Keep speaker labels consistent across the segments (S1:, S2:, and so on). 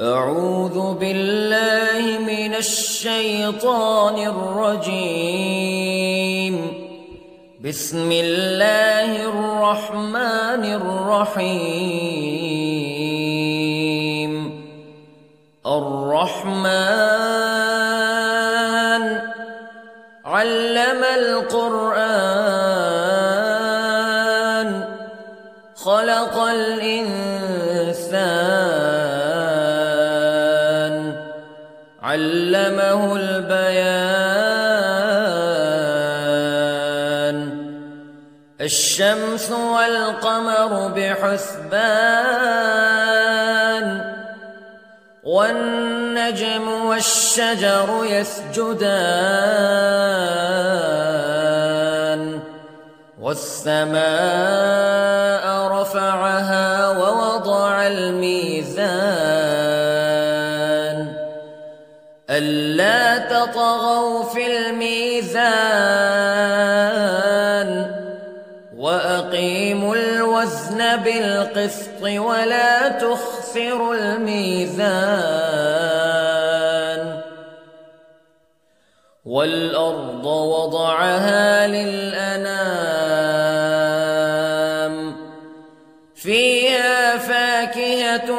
S1: أعوذ بالله من الشيطان الرجيم. بسم الله الرحمن الرحيم. الرحمن علم القرآن خلق الإنسان علمه البيان. الشمس والقمر بحسبان والنجم والشجر يسجدان والسماء رفعها ووضع الميزان ألا تطغوا في الميزان وأقيموا الوزن بالقسط ولا تخسروا الميزان. والأرض وضعها للأنام فيها فاكهة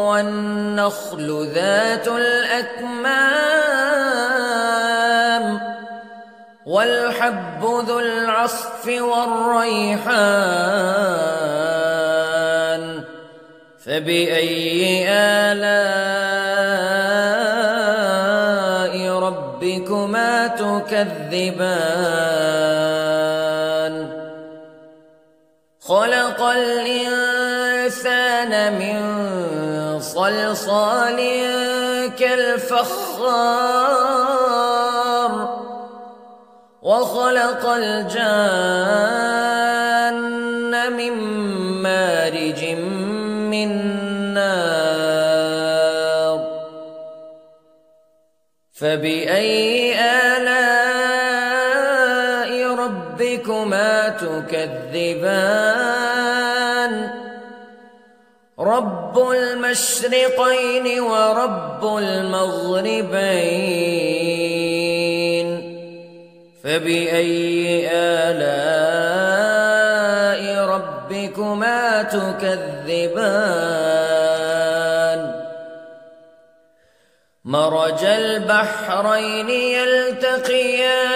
S1: والنخل ذات الأكمام والحب ذو العصف والريحان فبأي آلاء ربكما تكذبان. خلق الإنسان من صلصال كالفخار وخلق الجان من مارج من نار فبأي آلاء ربكما تكذبان. رب المشرقين ورب المغربين فبأي آلاء ربكما تكذبان. مرج البحرين يلتقيان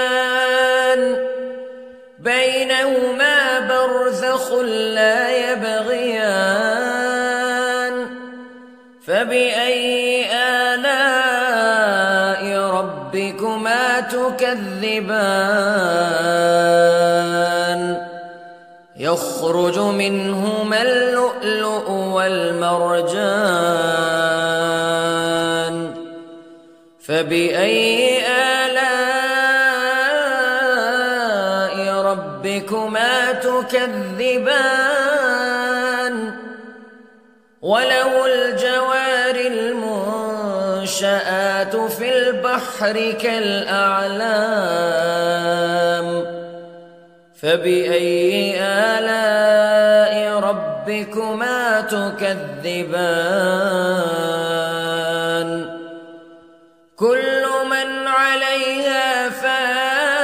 S1: بينهما برزخ لا يبغيان فبأي آلاء ربكما تكذبان. يخرج منهما اللؤلؤ والمرجان فبأي آلاء ربكما تكذبان. وله الجوار المنشآت في البحر كالأعلام فبأي آلاء ربكما تكذبان. كل من عليها فان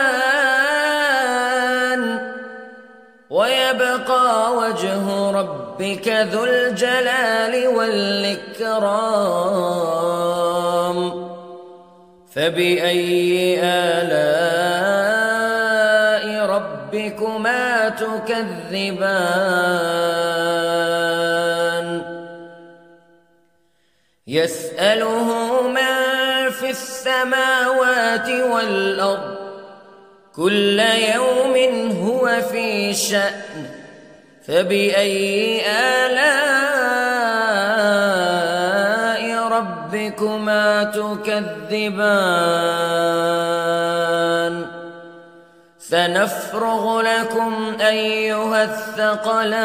S1: ويبقى وجه ربك ذو الجلال والإكرام فبأي آلاء ربكما تكذبان. يسأله من في السماوات والأرض كل يوم هو في شأن فبأي آلاء ربكما تكذبان. سنفرغ لكم أيها الثقلان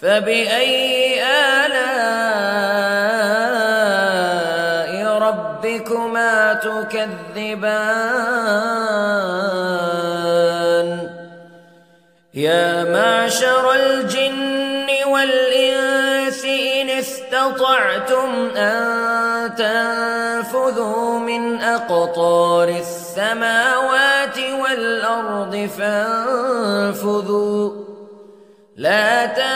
S1: فبأي آلاء ربكما تكذبان. يا معشر الجن والإنس استطعتم أن تنفذوا من أقطار السماوات والأرض فانفذوا لا تنفذون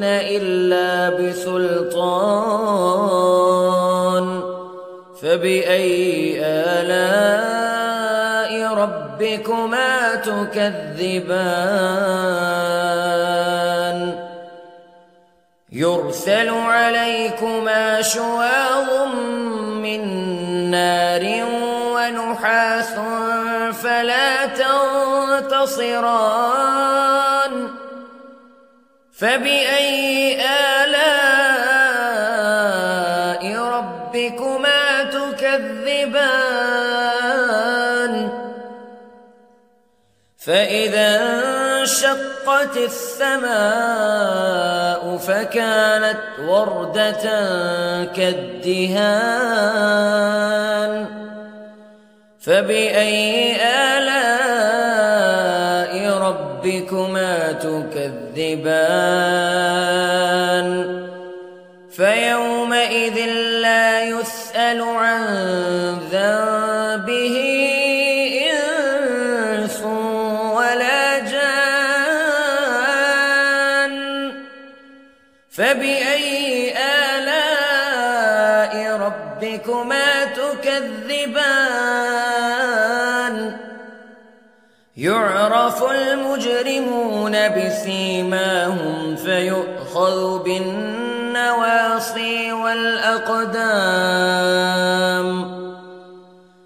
S1: إلا بسلطان فبأي آلاء ربكما تكذبان يرسل عليكما شواظ من نار ونحاس فلا تنتصران فبأي آلاء ربكما تكذبان فإذا انشقت السماء فكانت وردة كالدهان فبأي آلاء ربكما تكذبان فيومئذ لا يسأل عن ذنبه إنس ولا جان فبأي آلاء ربكما تكذبان يعرف المجرمون بسيماهم فيؤخذ بالنواصي والأقدام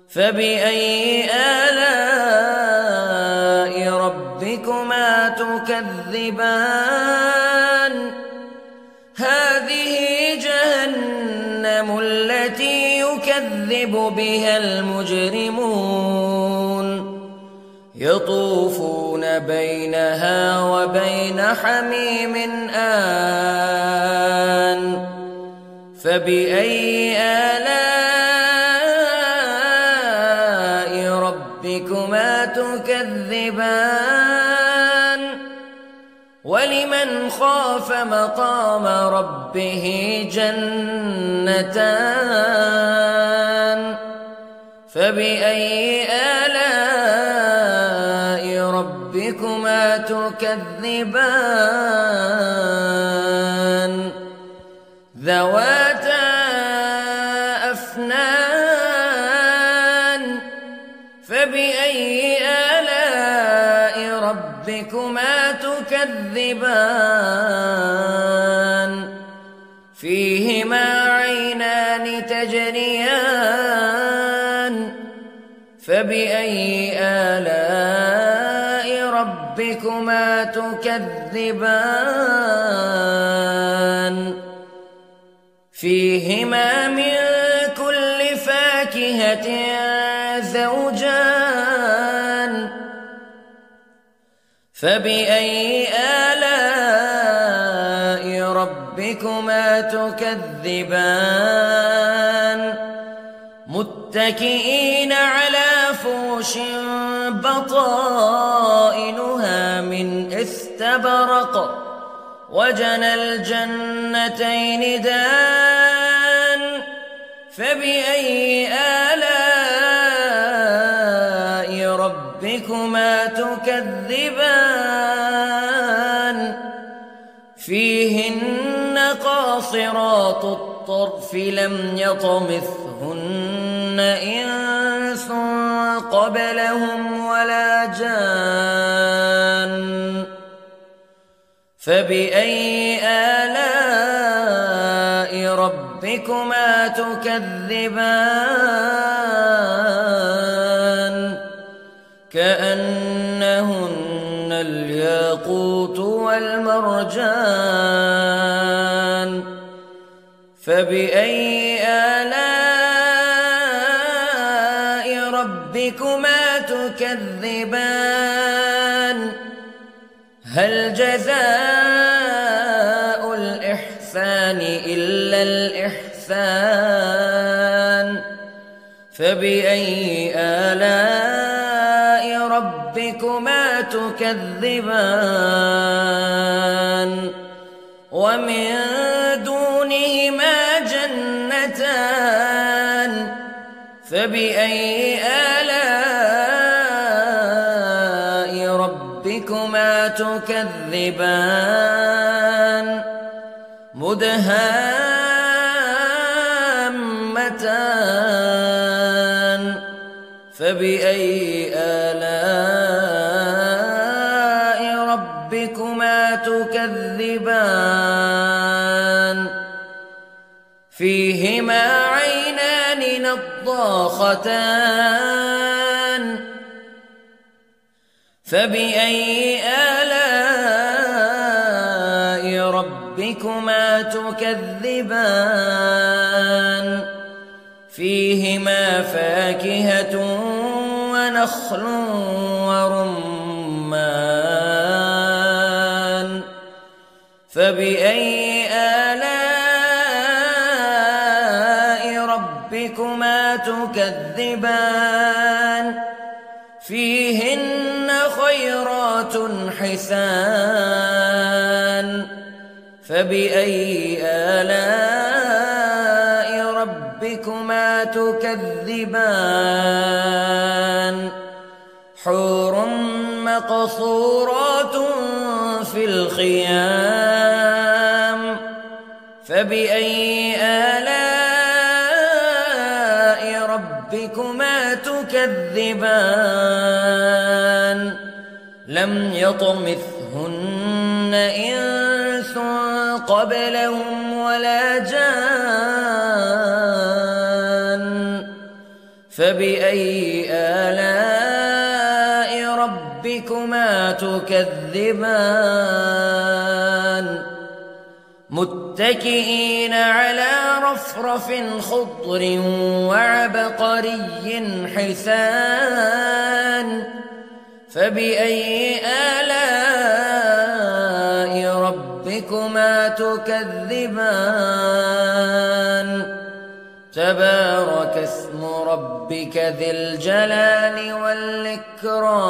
S1: فبأي آلاء ربكما تكذبان هذه جهنم التي يكذب بها المجرمون يطوفون بينها وبين حميم آن فبأي آلاء ربكما تكذبان ولمن خاف مقام ربه جنتان فبأي آلاء ربكما تكذبان ذواتا أفنان فبأي آلاء ربكما تكذبان فيهما عينان تجريان فبأي آلاء ربكما تكذبان فيهما من كل فاكهة زوجان فبأي آلاء ربكما تكذبان متكئين على فرش بطائنها من استبرق وجنى الجنتين دان فبأي آلاء ربكما تكذبان فيهن قاصرات الطرف لم يطمثهن إنس قبلهم ولا جان فبأي آلاء ربكما تكذبان كأنهن الياقوت والمرجان فبأي آلاء ربكما تكذبان هل جزاء الإحسان إلا الإحسان فبأي آلاء ربكما تكذبان ومن دونهما جنتان فبأي آلاء ربكما تكذبان مدهامتان فبأي آلاء ربكما تكذبان فيهما عينان نضاختان فبأي آلاء ربكما تكذبان فيهما فاكهة ونخل ورمان فبأي آلاء ربكما تكذبان فيهن خيرات حسان فبأي آلاء ربكما تكذبان حور مقصورات في الخيام فبأي آلاء ربكما تكذبان لم يطمثهن إنس قبلهم ولا جان فبأي آلاء ربكما تكذبان متكئين على رفرف خضر وعبقري حسان فبأي آلاء ربكما تكذبان تبارك اسم ربك ذي الجلال والإكرام